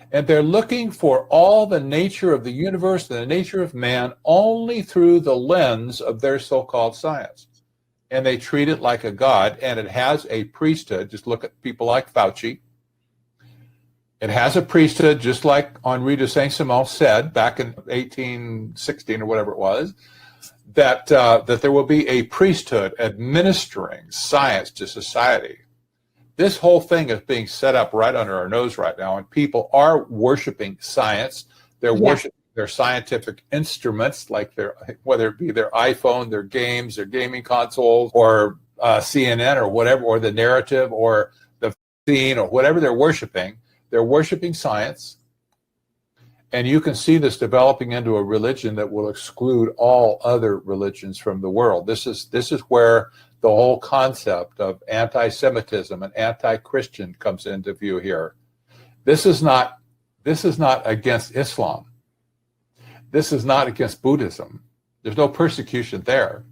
And they're looking for all the nature of the universe and the nature of man only through the lens of their so-called science. And they treat it like a god, and it has a priesthood. Just look at people like Fauci. It has a priesthood, just like Henri de Saint-Simon said back in 1816 or whatever it was, that there will be a priesthood administering science to society. This whole thing is being set up right under our nose right now, and people are worshiping science. They're worshiping their scientific instruments, like whether it be their iPhone, their games, their gaming consoles, or CNN or whatever, or the narrative or the scene or whatever they're worshiping. They're worshiping science. And you can see this developing into a religion that will exclude all other religions from the world. This is where the whole concept of anti-Semitism and anti-Christian comes into view here. This is not against Islam. This is not against Buddhism. There's no persecution there.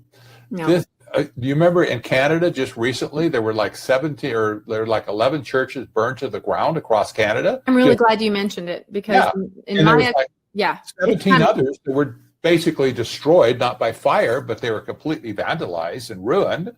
No. Do you remember in Canada just recently there were like 11 churches burned to the ground across Canada? I'm really glad you mentioned it, because in my 17 others that were basically destroyed, not by fire, but they were completely vandalized and ruined.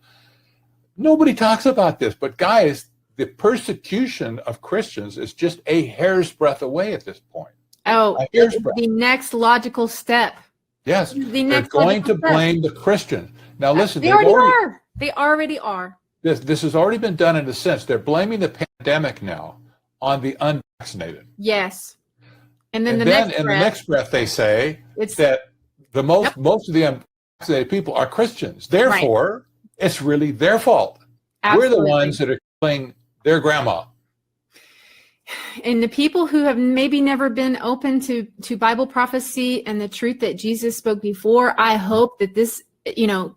Nobody talks about this, but guys, the persecution of Christians is just a hair's breadth away at this point. Oh, the next logical step. Yes, they're going to blame the Christians. Now listen, they already are. This has already been done in a sense. They're blaming the pandemic now on the unvaccinated. Yes. And then, in the next breath they say that the most of the unvaccinated people are Christians. Therefore, it's really their fault. Absolutely. We're the ones that are killing their grandma. And the people who have maybe never been open to Bible prophecy and the truth that Jesus spoke before, I hope that this,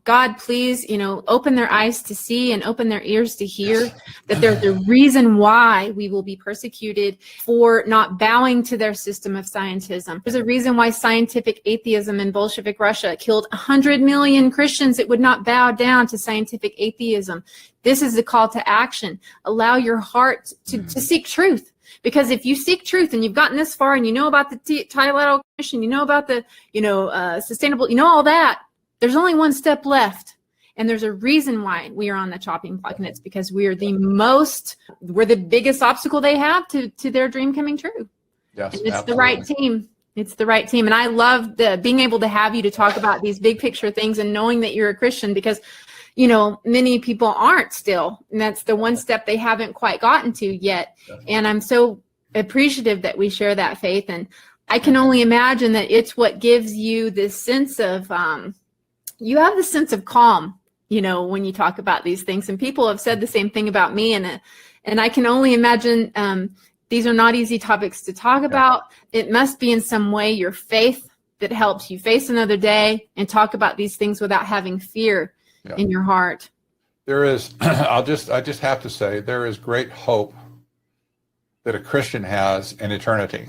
God, please, open their eyes to see and open their ears to hear that there's a reason why we will be persecuted for not bowing to their system of scientism. There's a reason why scientific atheism in Bolshevik Russia killed 100 million Christians that would not bow down to scientific atheism. This is the call to action. Allow your heart to seek truth. Because if you seek truth and you've gotten this far and you know about the Trilateral Commission, you know about the, sustainable, all that, there's only one step left. And there's a reason why we are on the chopping block, and it's because we're the biggest obstacle they have to their dream coming true. Yes, and it's the right team. It's the right team. And I love being able to have you to talk about these big picture things and knowing that you're a Christian, because many people aren't still, and that's the one step they haven't quite gotten to yet. And I'm so appreciative that we share that faith. And I can only imagine that it's what gives you this sense of, you have the sense of calm, when you talk about these things. And people have said the same thing about me. And I can only imagine these are not easy topics to talk about. It must be in some way your faith that helps you face another day and talk about these things without having fear in your heart. There is, I just have to say, there is great hope that a Christian has in eternity.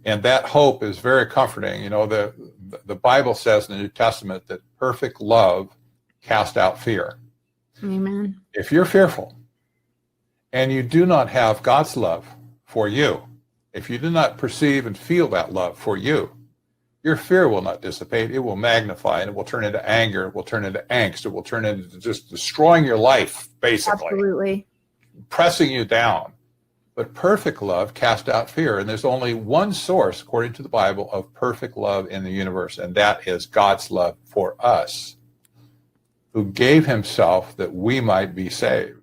And that hope is very comforting. The Bible says in the New Testament that perfect love casts out fear. Amen. If you're fearful and you do not have God's love for you, if you do not perceive and feel that love for you, your fear will not dissipate. It will magnify, and it will turn into anger. It will turn into angst. It will turn into just destroying your life, basically. Absolutely. Pressing you down. But perfect love casts out fear. And there's only one source, according to the Bible, of perfect love in the universe, and that is God's love for us, who gave himself that we might be saved.